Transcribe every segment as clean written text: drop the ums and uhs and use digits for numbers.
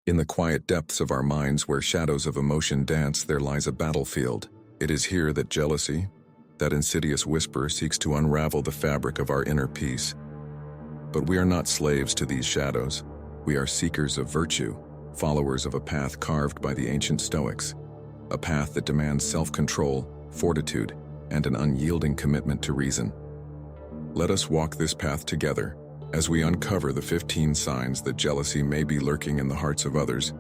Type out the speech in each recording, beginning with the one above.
In the quiet depths of our minds where shadows of emotion dance, there lies a battlefield. It is here that jealousy, that insidious whisper, seeks to unravel the fabric of our inner peace. But we are not slaves to these shadows. We are seekers of virtue, followers of a path carved by the ancient Stoics, a path that demands self-control, fortitude, and an unyielding commitment to reason. Let us walk this path together as we uncover the 15 signs that jealousy may be lurking in the hearts of others,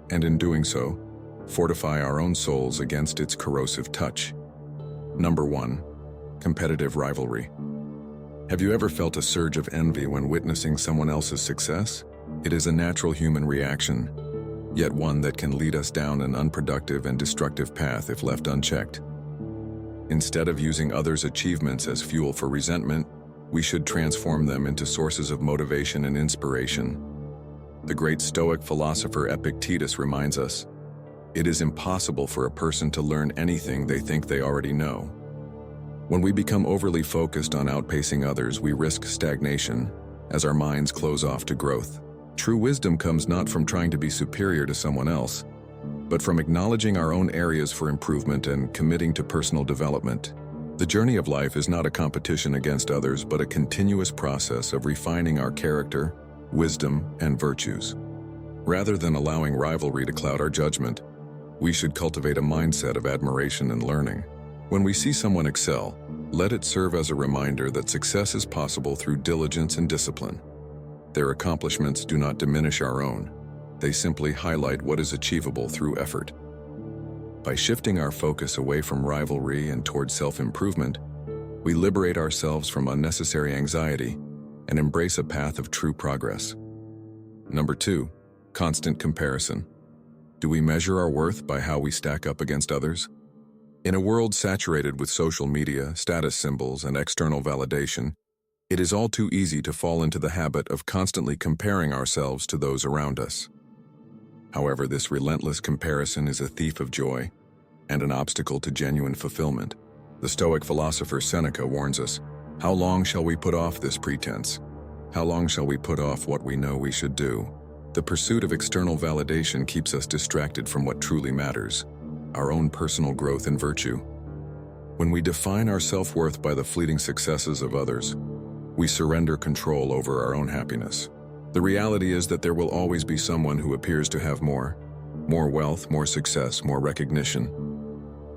and in doing so, fortify our own souls against its corrosive touch. Number 1. Competitive rivalry. Have you ever felt a surge of envy when witnessing someone else's success? It is a natural human reaction, yet one that can lead us down an unproductive and destructive path if left unchecked. Instead of using others' achievements as fuel for resentment, we should transform them into sources of motivation and inspiration. The great Stoic philosopher Epictetus reminds us, it is impossible for a person to learn anything they think they already know. When we become overly focused on outpacing others, we risk stagnation as our minds close off to growth. True wisdom comes not from trying to be superior to someone else, but from acknowledging our own areas for improvement and committing to personal development. The journey of life is not a competition against others, but a continuous process of refining our character, wisdom, and virtues. Rather than allowing rivalry to cloud our judgment, we should cultivate a mindset of admiration and learning. When we see someone excel, let it serve as a reminder that success is possible through diligence and discipline. Their accomplishments do not diminish our own. They simply highlight what is achievable through effort. By shifting our focus away from rivalry and toward self-improvement, we liberate ourselves from unnecessary anxiety and embrace a path of true progress. Number 2, constant comparison. Do we measure our worth by how we stack up against others? In a world saturated with social media, status symbols, and external validation, it is all too easy to fall into the habit of constantly comparing ourselves to those around us. However, this relentless comparison is a thief of joy and an obstacle to genuine fulfillment. The Stoic philosopher Seneca warns us, how long shall we put off this pretense? How long shall we put off what we know we should do? The pursuit of external validation keeps us distracted from what truly matters, our own personal growth and virtue. When we define our self-worth by the fleeting successes of others, we surrender control over our own happiness. The reality is that there will always be someone who appears to have more wealth, more success, more recognition.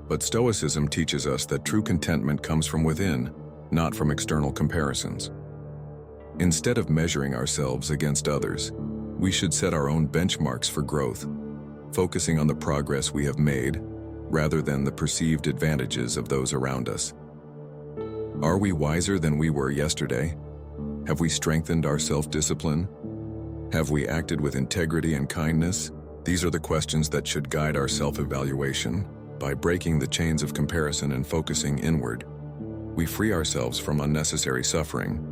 But Stoicism teaches us that true contentment comes from within, not from external comparisons. Instead of measuring ourselves against others, we should set our own benchmarks for growth, focusing on the progress we have made rather than the perceived advantages of those around us. Are we wiser than we were yesterday? Have we strengthened our self-discipline? Have we acted with integrity and kindness? These are the questions that should guide our self-evaluation. By breaking the chains of comparison and focusing inward, we free ourselves from unnecessary suffering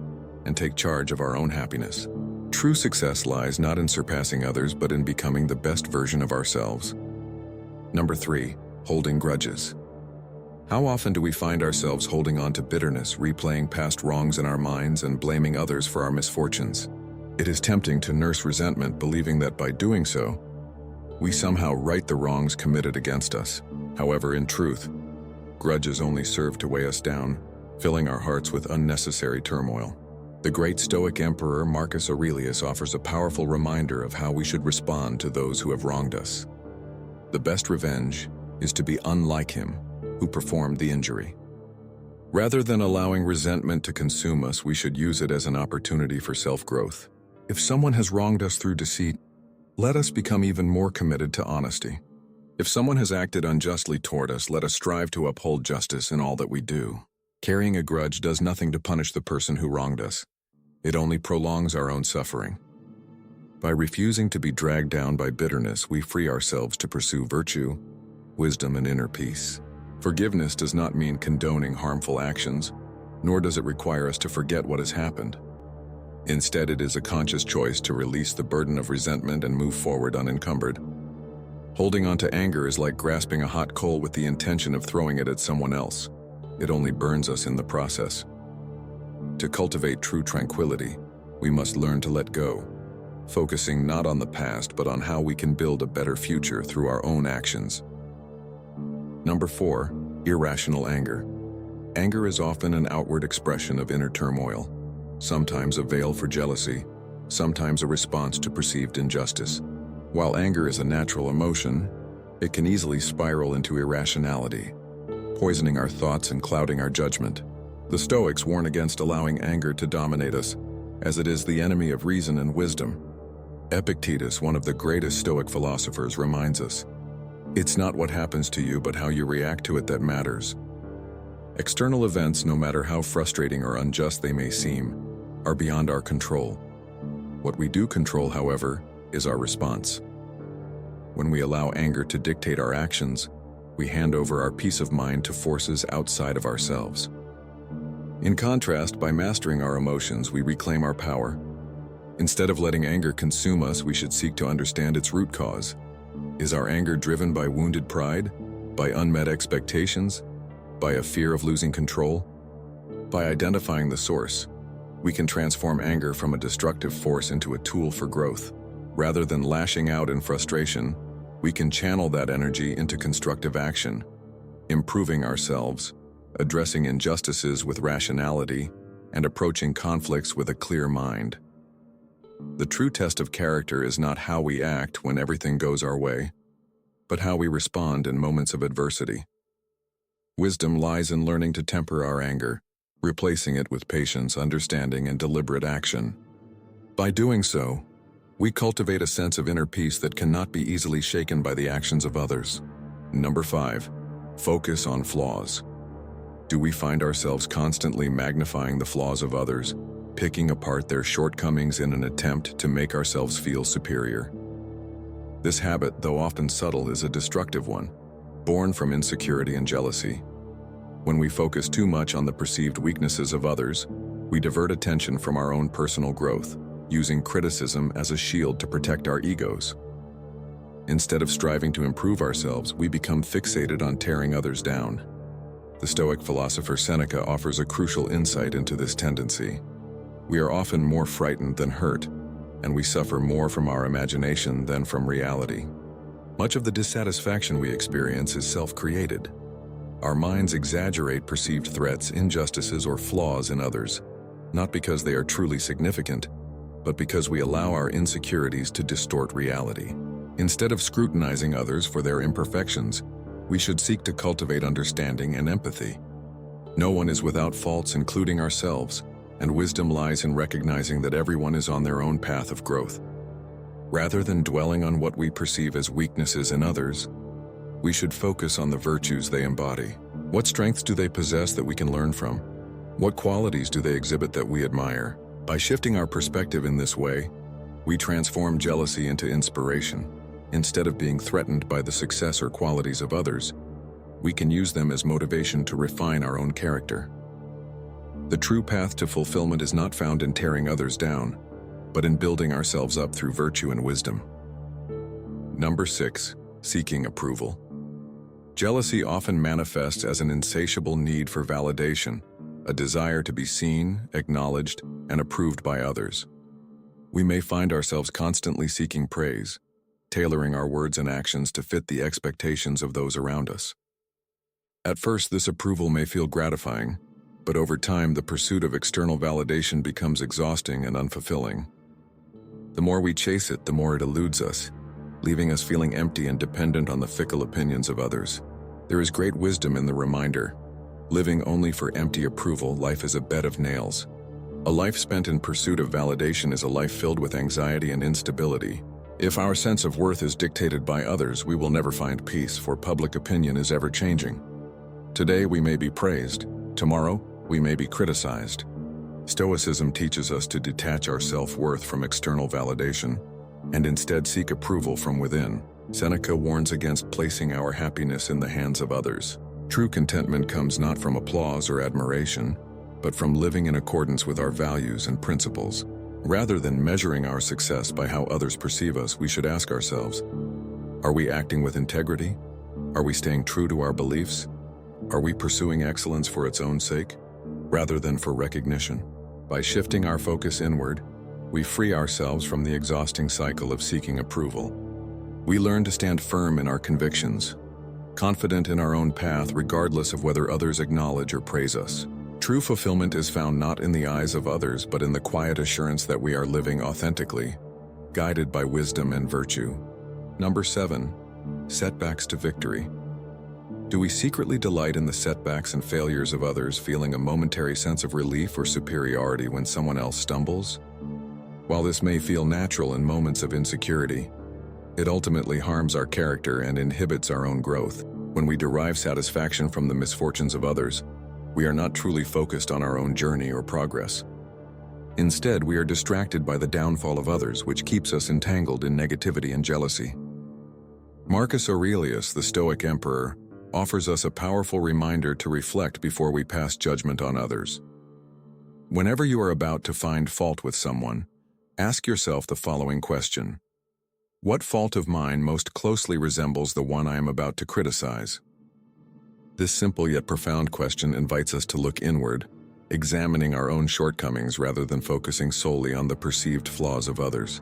and take charge of our own happiness. True success lies not in surpassing others, but in becoming the best version of ourselves. Number 3, holding grudges. How often do we find ourselves holding on to bitterness, replaying past wrongs in our minds and blaming others for our misfortunes? It is tempting to nurse resentment, believing that by doing so, we somehow right the wrongs committed against us. However, in truth, grudges only serve to weigh us down, filling our hearts with unnecessary turmoil. The great Stoic emperor Marcus Aurelius offers a powerful reminder of how we should respond to those who have wronged us. The best revenge is to be unlike him who performed the injury. Rather than allowing resentment to consume us, we should use it as an opportunity for self-growth. If someone has wronged us through deceit, let us become even more committed to honesty. If someone has acted unjustly toward us, let us strive to uphold justice in all that we do. Carrying a grudge does nothing to punish the person who wronged us. It only prolongs our own suffering. By refusing to be dragged down by bitterness, we free ourselves to pursue virtue, wisdom, and inner peace. Forgiveness does not mean condoning harmful actions, nor does it require us to forget what has happened. Instead, it is a conscious choice to release the burden of resentment and move forward unencumbered. Holding on to anger is like grasping a hot coal with the intention of throwing it at someone else. It only burns us in the process. To cultivate true tranquility, we must learn to let go, focusing not on the past but on how we can build a better future through our own actions. Number 4, irrational anger. Anger is often an outward expression of inner turmoil, sometimes a veil for jealousy, sometimes a response to perceived injustice. While anger is a natural emotion, it can easily spiral into irrationality, poisoning our thoughts and clouding our judgment. The Stoics warn against allowing anger to dominate us, as it is the enemy of reason and wisdom. Epictetus, one of the greatest Stoic philosophers, reminds us, "It's not what happens to you, but how you react to it that matters." External events, no matter how frustrating or unjust they may seem, are beyond our control. What we do control, however, is our response. When we allow anger to dictate our actions, we hand over our peace of mind to forces outside of ourselves. In contrast, by mastering our emotions, we reclaim our power. Instead of letting anger consume us, we should seek to understand its root cause. Is our anger driven by wounded pride, by unmet expectations, by a fear of losing control? By identifying the source, we can transform anger from a destructive force into a tool for growth. Rather than lashing out in frustration, we can channel that energy into constructive action, improving ourselves, addressing injustices with rationality, and approaching conflicts with a clear mind. The true test of character is not how we act when everything goes our way, but how we respond in moments of adversity. Wisdom lies in learning to temper our anger, replacing it with patience, understanding, and deliberate action. By doing so, we cultivate a sense of inner peace that cannot be easily shaken by the actions of others. Number 5, focus on flaws. Do we find ourselves constantly magnifying the flaws of others, picking apart their shortcomings in an attempt to make ourselves feel superior? This habit, though often subtle, is a destructive one, born from insecurity and jealousy. When we focus too much on the perceived weaknesses of others, we divert attention from our own personal growth, using criticism as a shield to protect our egos. Instead of striving to improve ourselves, we become fixated on tearing others down. The Stoic philosopher Seneca offers a crucial insight into this tendency. We are often more frightened than hurt, and we suffer more from our imagination than from reality. Much of the dissatisfaction we experience is self-created. Our minds exaggerate perceived threats, injustices, or flaws in others, not because they are truly significant, but because we allow our insecurities to distort reality. Instead of scrutinizing others for their imperfections, we should seek to cultivate understanding and empathy. No one is without faults, including ourselves, and wisdom lies in recognizing that everyone is on their own path of growth. Rather than dwelling on what we perceive as weaknesses in others, we should focus on the virtues they embody. What strengths do they possess that we can learn from? What qualities do they exhibit that we admire? By shifting our perspective in this way, we transform jealousy into inspiration. Instead of being threatened by the success or qualities of others, we can use them as motivation to refine our own character. The true path to fulfillment is not found in tearing others down, but in building ourselves up through virtue and wisdom. Number 6, seeking approval. Jealousy often manifests as an insatiable need for validation, a desire to be seen, acknowledged, and approved by others. We may find ourselves constantly seeking praise, tailoring our words and actions to fit the expectations of those around us. At first, this approval may feel gratifying, but over time, the pursuit of external validation becomes exhausting and unfulfilling. The more we chase it, the more it eludes us, leaving us feeling empty and dependent on the fickle opinions of others. There is great wisdom in the reminder: living only for empty approval, life is a bed of nails. A life spent in pursuit of validation is a life filled with anxiety and instability. If our sense of worth is dictated by others, we will never find peace, for public opinion is ever-changing. Today we may be praised, tomorrow we may be criticized. Stoicism teaches us to detach our self-worth from external validation and instead seek approval from within. Seneca warns against placing our happiness in the hands of others. True contentment comes not from applause or admiration, but from living in accordance with our values and principles. Rather than measuring our success by how others perceive us, we should ask ourselves, are we acting with integrity? Are we staying true to our beliefs? Are we pursuing excellence for its own sake, rather than for recognition? By shifting our focus inward, We free ourselves from the exhausting cycle of seeking approval. We learn to stand firm in our convictions, confident in our own path regardless of whether others acknowledge or praise us. True fulfillment is found not in the eyes of others but in the quiet assurance that we are living authentically, guided by wisdom and virtue. Number 7. Setbacks to victory. Do we secretly delight in the setbacks and failures of others, feeling a momentary sense of relief or superiority when someone else stumbles? While this may feel natural in moments of insecurity, it ultimately harms our character and inhibits our own growth. When we derive satisfaction from the misfortunes of others, we are not truly focused on our own journey or progress. Instead, we are distracted by the downfall of others, which keeps us entangled in negativity and jealousy. Marcus Aurelius, the Stoic emperor, offers us a powerful reminder to reflect before we pass judgment on others. Whenever you are about to find fault with someone, ask yourself the following question: what fault of mine most closely resembles the one I am about to criticize? This simple yet profound question invites us to look inward, examining our own shortcomings rather than focusing solely on the perceived flaws of others.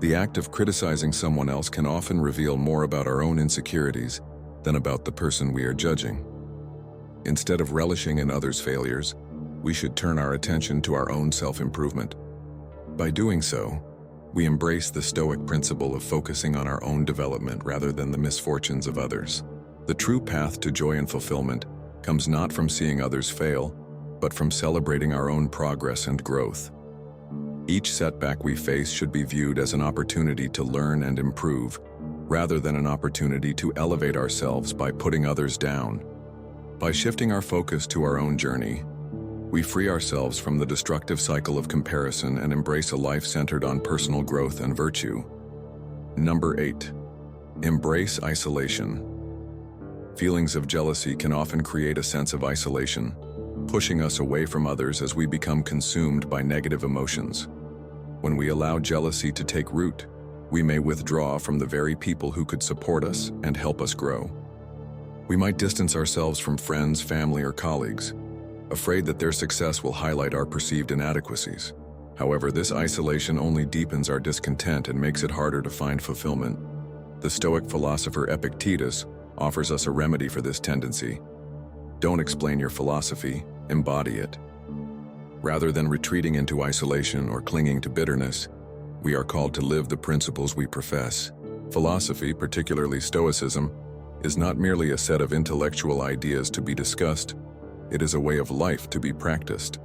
The act of criticizing someone else can often reveal more about our own insecurities than about the person we are judging. Instead of relishing in others' failures, we should turn our attention to our own self-improvement. By doing so, we embrace the Stoic principle of focusing on our own development rather than the misfortunes of others. The true path to joy and fulfillment comes not from seeing others fail, but from celebrating our own progress and growth. Each setback we face should be viewed as an opportunity to learn and improve, rather than an opportunity to elevate ourselves by putting others down. By shifting our focus to our own journey, we free ourselves from the destructive cycle of comparison and embrace a life centered on personal growth and virtue. Number 8. Embrace isolation. Feelings of jealousy can often create a sense of isolation, pushing us away from others as we become consumed by negative emotions. When we allow jealousy to take root, we may withdraw from the very people who could support us and help us grow. We might distance ourselves from friends, family, or colleagues, afraid that their success will highlight our perceived inadequacies. However, this isolation only deepens our discontent and makes it harder to find fulfillment. The Stoic philosopher Epictetus offers us a remedy for this tendency. Don't explain your philosophy, embody it. Rather than retreating into isolation or clinging to bitterness, we are called to live the principles we profess. Philosophy, particularly Stoicism, is not merely a set of intellectual ideas to be discussed. It is a way of life to be practiced.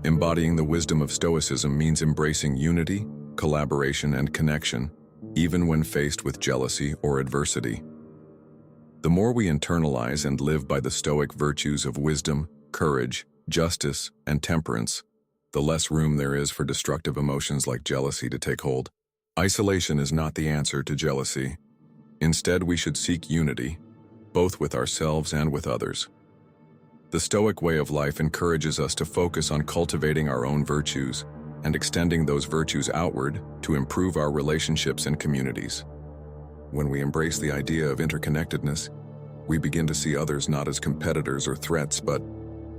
Embodying the wisdom of Stoicism means embracing unity, collaboration, and connection, even when faced with jealousy or adversity. The more we internalize and live by the Stoic virtues of wisdom, courage, justice, and temperance, the less room there is for destructive emotions like jealousy to take hold. Isolation is not the answer to jealousy. Instead, we should seek unity, both with ourselves and with others. The Stoic way of life encourages us to focus on cultivating our own virtues and extending those virtues outward to improve our relationships and communities. When we embrace the idea of interconnectedness, we begin to see others not as competitors or threats, but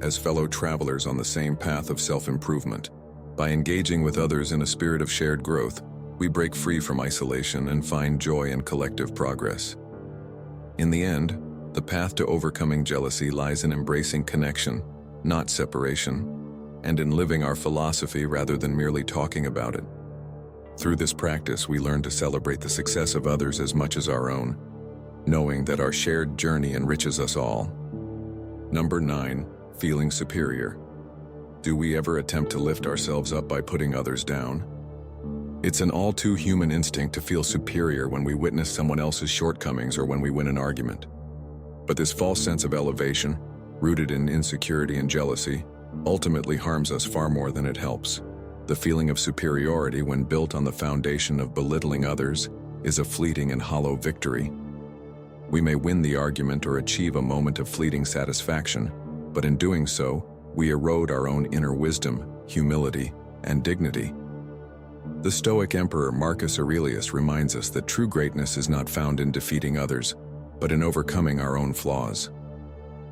as fellow travelers on the same path of self-improvement. By engaging with others in a spirit of shared growth, we break free from isolation and find joy in collective progress. In the end, the path to overcoming jealousy lies in embracing connection, not separation, and in living our philosophy rather than merely talking about it. Through this practice, we learn to celebrate the success of others as much as our own, knowing that our shared journey enriches us all. Number 9. Feeling superior. Do we ever attempt to lift ourselves up by putting others down? It's an all too human instinct to feel superior when we witness someone else's shortcomings or when we win an argument. But this false sense of elevation, rooted in insecurity and jealousy, ultimately harms us far more than it helps. The feeling of superiority, when built on the foundation of belittling others, is a fleeting and hollow victory. We may win the argument or achieve a moment of fleeting satisfaction, but in doing so, we erode our own inner wisdom, humility, and dignity. The Stoic emperor Marcus Aurelius reminds us that true greatness is not found in defeating others, but in overcoming our own flaws.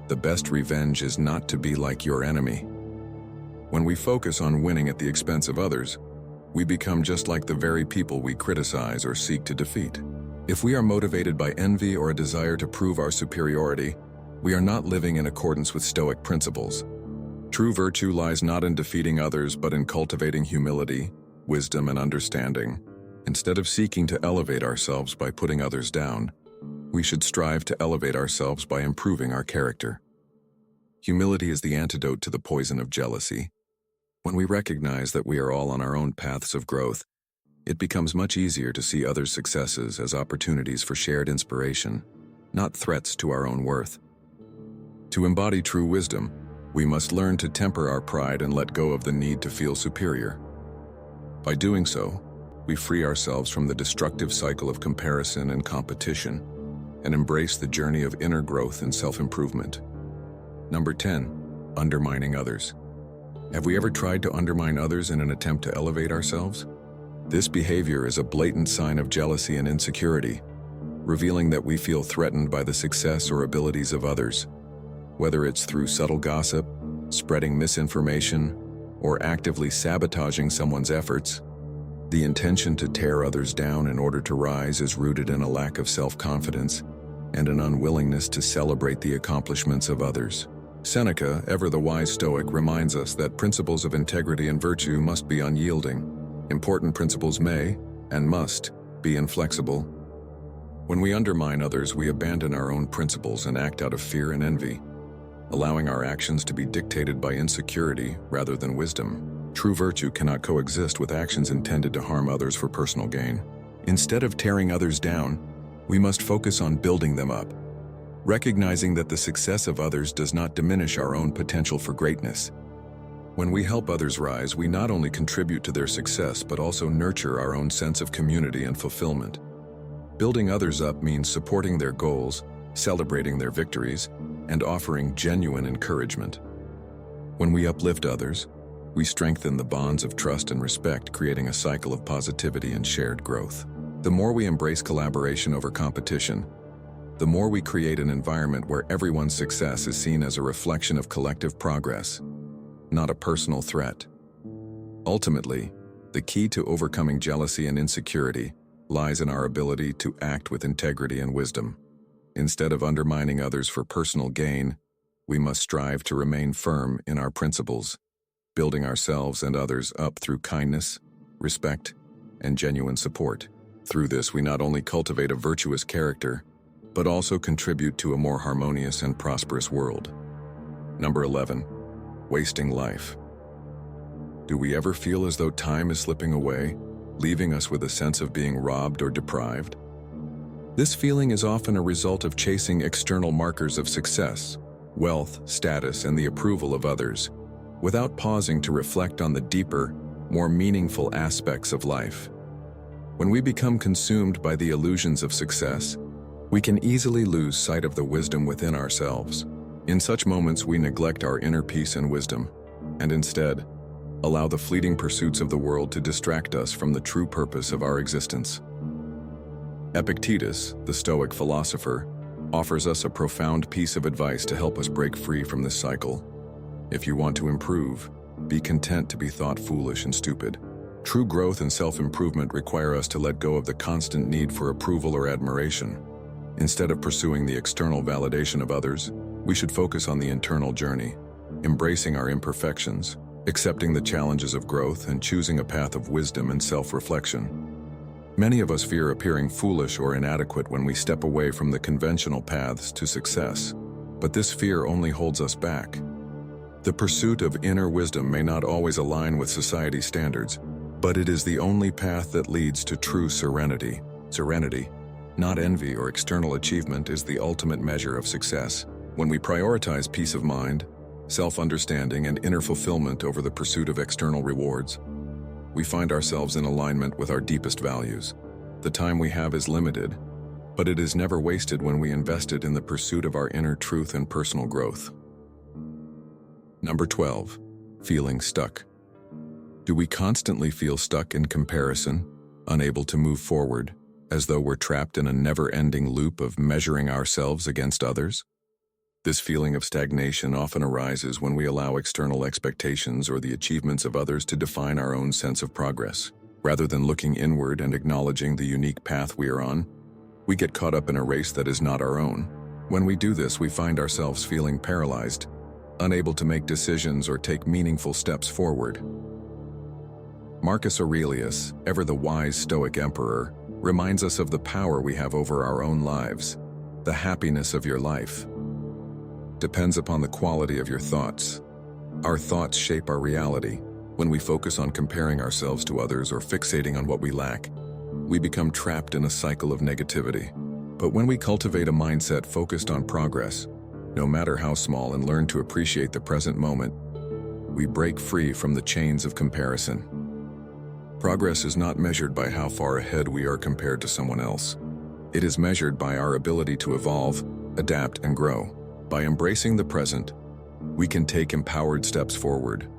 The best revenge is not to be like your enemy. When we focus on winning at the expense of others, we become just like the very people we criticize or seek to defeat. If we are motivated by envy or a desire to prove our superiority, we are not living in accordance with Stoic principles. True virtue lies not in defeating others, but in cultivating humility, wisdom, and understanding. Instead of seeking to elevate ourselves by putting others down, we should strive to elevate ourselves by improving our character. Humility is the antidote to the poison of jealousy. When we recognize that we are all on our own paths of growth, it becomes much easier to see others' successes as opportunities for shared inspiration, not threats to our own worth. To embody true wisdom, we must learn to temper our pride and let go of the need to feel superior. By doing so, we free ourselves from the destructive cycle of comparison and competition and embrace the journey of inner growth and self-improvement. Number 10, undermining others. Have we ever tried to undermine others in an attempt to elevate ourselves? This behavior is a blatant sign of jealousy and insecurity, revealing that we feel threatened by the success or abilities of others. Whether it's through subtle gossip, spreading misinformation, or actively sabotaging someone's efforts, the intention to tear others down in order to rise is rooted in a lack of self-confidence and an unwillingness to celebrate the accomplishments of others. Seneca, ever the wise Stoic, reminds us that principles of integrity and virtue must be unyielding. Important principles may, and must, be inflexible. When we undermine others, we abandon our own principles and act out of fear and envy, allowing our actions to be dictated by insecurity rather than wisdom. True virtue cannot coexist with actions intended to harm others for personal gain. Instead of tearing others down, we must focus on building them up, recognizing that the success of others does not diminish our own potential for greatness. When we help others rise, we not only contribute to their success but also nurture our own sense of community and fulfillment. Building others up means supporting their goals, celebrating their victories, and offering genuine encouragement. When we uplift others, we strengthen the bonds of trust and respect, creating a cycle of positivity and shared growth. The more we embrace collaboration over competition, the more we create an environment where everyone's success is seen as a reflection of collective progress, not a personal threat. Ultimately, the key to overcoming jealousy and insecurity lies in our ability to act with integrity and wisdom. Instead of undermining others for personal gain, we must strive to remain firm in our principles, building ourselves and others up through kindness, respect, and genuine support. Through this, we not only cultivate a virtuous character, but also contribute to a more harmonious and prosperous world. Number 11, wasting life. Do we ever feel as though time is slipping away, leaving us with a sense of being robbed or deprived? This feeling is often a result of chasing external markers of success, wealth, status, and the approval of others, without pausing to reflect on the deeper, more meaningful aspects of life. When we become consumed by the illusions of success, we can easily lose sight of the wisdom within ourselves. In such moments, we neglect our inner peace and wisdom, and instead, allow the fleeting pursuits of the world to distract us from the true purpose of our existence. Epictetus, the Stoic philosopher, offers us a profound piece of advice to help us break free from this cycle. If you want to improve, be content to be thought foolish and stupid. True growth and self-improvement require us to let go of the constant need for approval or admiration. Instead of pursuing the external validation of others, we should focus on the internal journey, embracing our imperfections, accepting the challenges of growth, and choosing a path of wisdom and self-reflection. Many of us fear appearing foolish or inadequate when we step away from the conventional paths to success, but this fear only holds us back. The pursuit of inner wisdom may not always align with society's standards, but it is the only path that leads to true serenity. Serenity, not envy or external achievement, is the ultimate measure of success. When we prioritize peace of mind, self-understanding, and inner fulfillment over the pursuit of external rewards, we find ourselves in alignment with our deepest values. The time we have is limited, but it is never wasted when we invest it in the pursuit of our inner truth and personal growth. Number 12, feeling stuck. Do we constantly feel stuck in comparison, unable to move forward, as though we're trapped in a never-ending loop of measuring ourselves against others? This feeling of stagnation often arises when we allow external expectations or the achievements of others to define our own sense of progress. Rather than looking inward and acknowledging the unique path we are on, we get caught up in a race that is not our own. When we do this, we find ourselves feeling paralyzed, unable to make decisions or take meaningful steps forward. Marcus Aurelius, ever the wise Stoic emperor, reminds us of the power we have over our own lives. The happiness of your life depends upon the quality of your thoughts. Our thoughts shape our reality. When we focus on comparing ourselves to others or fixating on what we lack, we become trapped in a cycle of negativity. But when we cultivate a mindset focused on progress, no matter how small, and learn to appreciate the present moment, we break free from the chains of comparison. Progress is not measured by how far ahead we are compared to someone else. It is measured by our ability to evolve, adapt, and grow. By embracing the present, we can take empowered steps forward,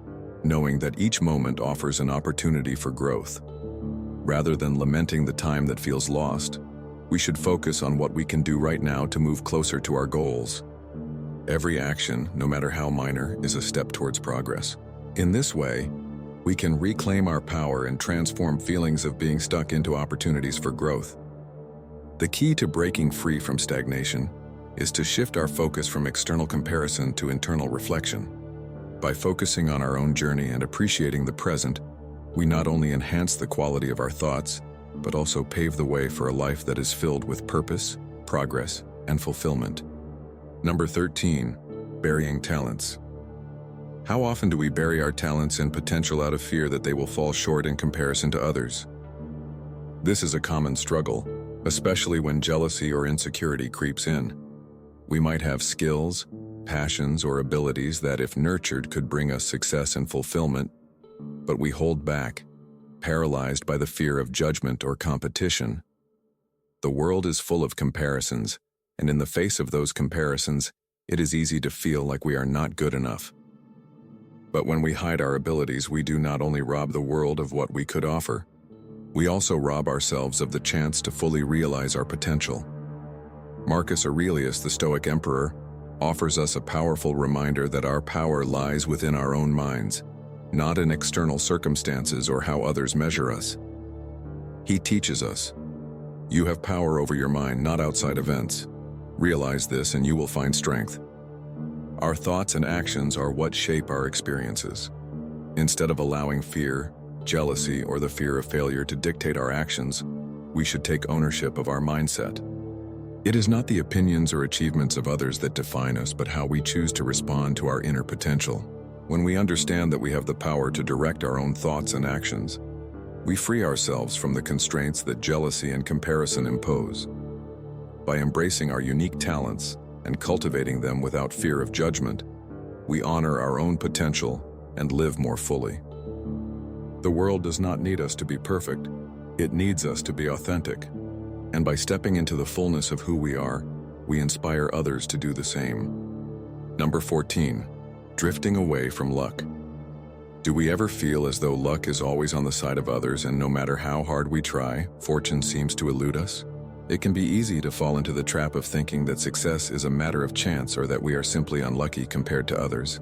knowing that each moment offers an opportunity for growth. Rather than lamenting the time that feels lost, we should focus on what we can do right now to move closer to our goals. Every action, no matter how minor, is a step towards progress. In this way, we can reclaim our power and transform feelings of being stuck into opportunities for growth. The key to breaking free from stagnation is to shift our focus from external comparison to internal reflection. By focusing on our own journey and appreciating the present, we not only enhance the quality of our thoughts, but also pave the way for a life that is filled with purpose, progress, and fulfillment. Number 13, burying talents. How often do we bury our talents and potential out of fear that they will fall short in comparison to others? This is a common struggle, especially when jealousy or insecurity creeps in. We might have skills, passions, or abilities that, if nurtured, could bring us success and fulfillment, but we hold back, paralyzed by the fear of judgment or competition. The world is full of comparisons, and in the face of those comparisons, it is easy to feel like we are not good enough. But when we hide our abilities, we do not only rob the world of what we could offer, we also rob ourselves of the chance to fully realize our potential. Marcus Aurelius, the Stoic emperor, offers us a powerful reminder that our power lies within our own minds, not in external circumstances or how others measure us. He teaches us, you have power over your mind, not outside events. Realize this and you will find strength. Our thoughts and actions are what shape our experiences. Instead of allowing fear, jealousy, or the fear of failure to dictate our actions, we should take ownership of our mindset. It is not the opinions or achievements of others that define us, but how we choose to respond to our inner potential. When we understand that we have the power to direct our own thoughts and actions, we free ourselves from the constraints that jealousy and comparison impose. By embracing our unique talents and cultivating them without fear of judgment, we honor our own potential and live more fully. The world does not need us to be perfect. It needs us to be authentic. And by stepping into the fullness of who we are, we inspire others to do the same. Number 14, drifting away from luck. Do we ever feel as though luck is always on the side of others, and no matter how hard we try, fortune seems to elude us? It can be easy to fall into the trap of thinking that success is a matter of chance or that we are simply unlucky compared to others.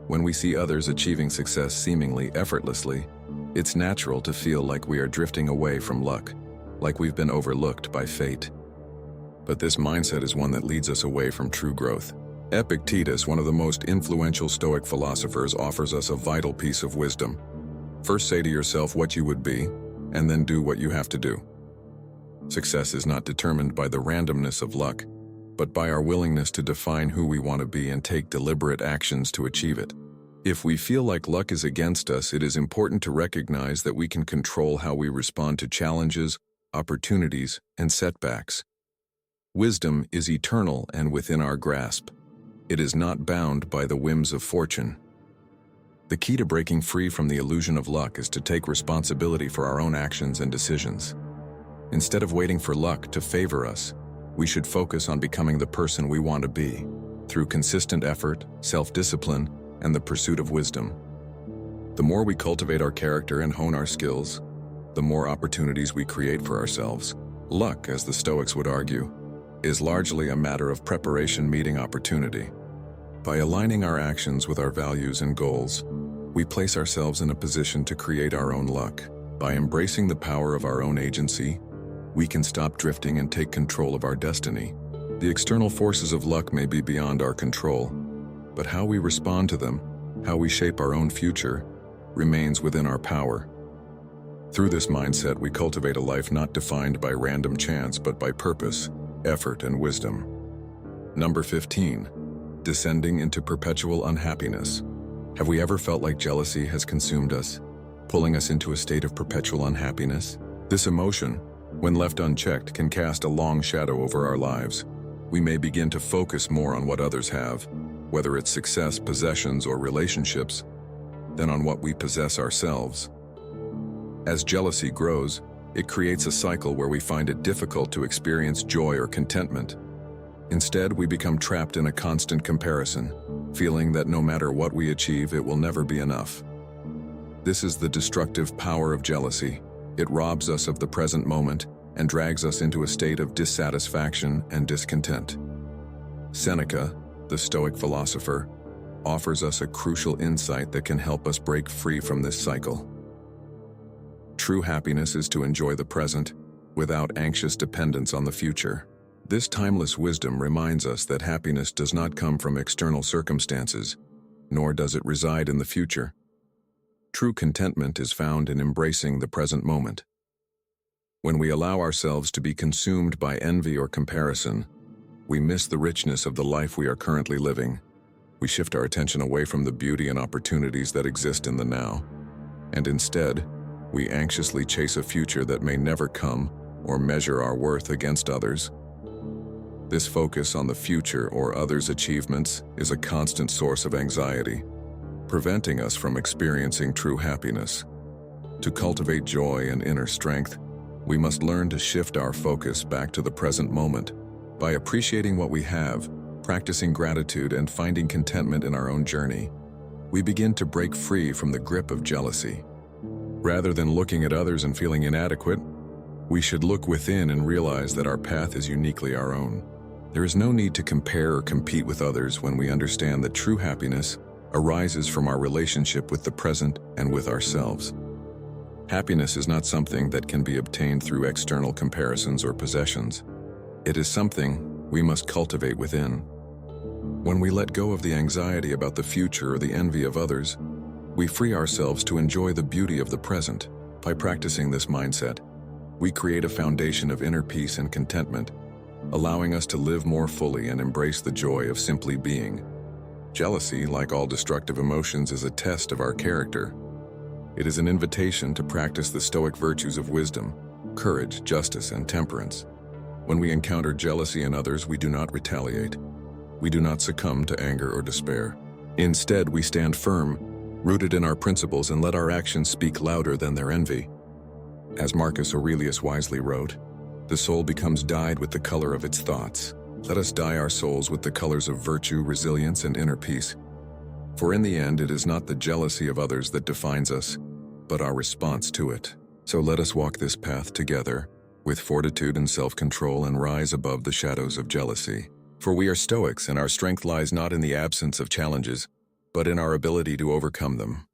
When we see others achieving success seemingly effortlessly, it's natural to feel like we are drifting away from luck, like we've been overlooked by fate. But this mindset is one that leads us away from true growth. Epictetus, one of the most influential Stoic philosophers, offers us a vital piece of wisdom. First say to yourself what you would be, and then do what you have to do. Success is not determined by the randomness of luck, but by our willingness to define who we want to be and take deliberate actions to achieve it. If we feel like luck is against us, it is important to recognize that we can control how we respond to challenges, opportunities, and setbacks. Wisdom is eternal and within our grasp. It is not bound by the whims of fortune. The key to breaking free from the illusion of luck is to take responsibility for our own actions and decisions. Instead of waiting for luck to favor us, we should focus on becoming the person we want to be, through consistent effort, self-discipline, and the pursuit of wisdom. The more we cultivate our character and hone our skills, the more opportunities we create for ourselves. Luck, as the Stoics would argue, is largely a matter of preparation meeting opportunity. By aligning our actions with our values and goals, we place ourselves in a position to create our own luck. By embracing the power of our own agency, we can stop drifting and take control of our destiny. The external forces of luck may be beyond our control, but how we respond to them, how we shape our own future, remains within our power. Through this mindset, we cultivate a life not defined by random chance, but by purpose, effort, and wisdom. Number 15. Descending into perpetual unhappiness. Have we ever felt like jealousy has consumed us, pulling us into a state of perpetual unhappiness? This emotion, when left unchecked, can cast a long shadow over our lives. We may begin to focus more on what others have, whether it's success, possessions, or relationships, than on what we possess ourselves. As jealousy grows, it creates a cycle where we find it difficult to experience joy or contentment. Instead, we become trapped in a constant comparison, feeling that no matter what we achieve, it will never be enough. This is the destructive power of jealousy. It robs us of the present moment and drags us into a state of dissatisfaction and discontent. Seneca, the Stoic philosopher, offers us a crucial insight that can help us break free from this cycle. True happiness is to enjoy the present without anxious dependence on the future. This timeless wisdom reminds us that happiness does not come from external circumstances, nor does it reside in the future. True contentment is found in embracing the present moment. When we allow ourselves to be consumed by envy or comparison, we miss the richness of the life we are currently living. We shift our attention away from the beauty and opportunities that exist in the now, and instead, we anxiously chase a future that may never come or measure our worth against others. This focus on the future or others' achievements is a constant source of anxiety, preventing us from experiencing true happiness. To cultivate joy and inner strength, we must learn to shift our focus back to the present moment. By appreciating what we have, practicing gratitude, and finding contentment in our own journey, we begin to break free from the grip of jealousy. Rather than looking at others and feeling inadequate, we should look within and realize that our path is uniquely our own. There is no need to compare or compete with others when we understand that true happiness arises from our relationship with the present and with ourselves. Happiness is not something that can be obtained through external comparisons or possessions. It is something we must cultivate within. When we let go of the anxiety about the future or the envy of others, we free ourselves to enjoy the beauty of the present. By practicing this mindset, we create a foundation of inner peace and contentment, allowing us to live more fully and embrace the joy of simply being. Jealousy, like all destructive emotions, is a test of our character. It is an invitation to practice the Stoic virtues of wisdom, courage, justice, and temperance. When we encounter jealousy in others, we do not retaliate. We do not succumb to anger or despair. Instead, we stand firm, rooted in our principles, and let our actions speak louder than their envy. As Marcus Aurelius wisely wrote, "The soul becomes dyed with the color of its thoughts." Let us dye our souls with the colors of virtue, resilience, and inner peace. For in the end, it is not the jealousy of others that defines us, but our response to it. So let us walk this path together, with fortitude and self-control, and rise above the shadows of jealousy. For we are Stoics, and our strength lies not in the absence of challenges, but in our ability to overcome them.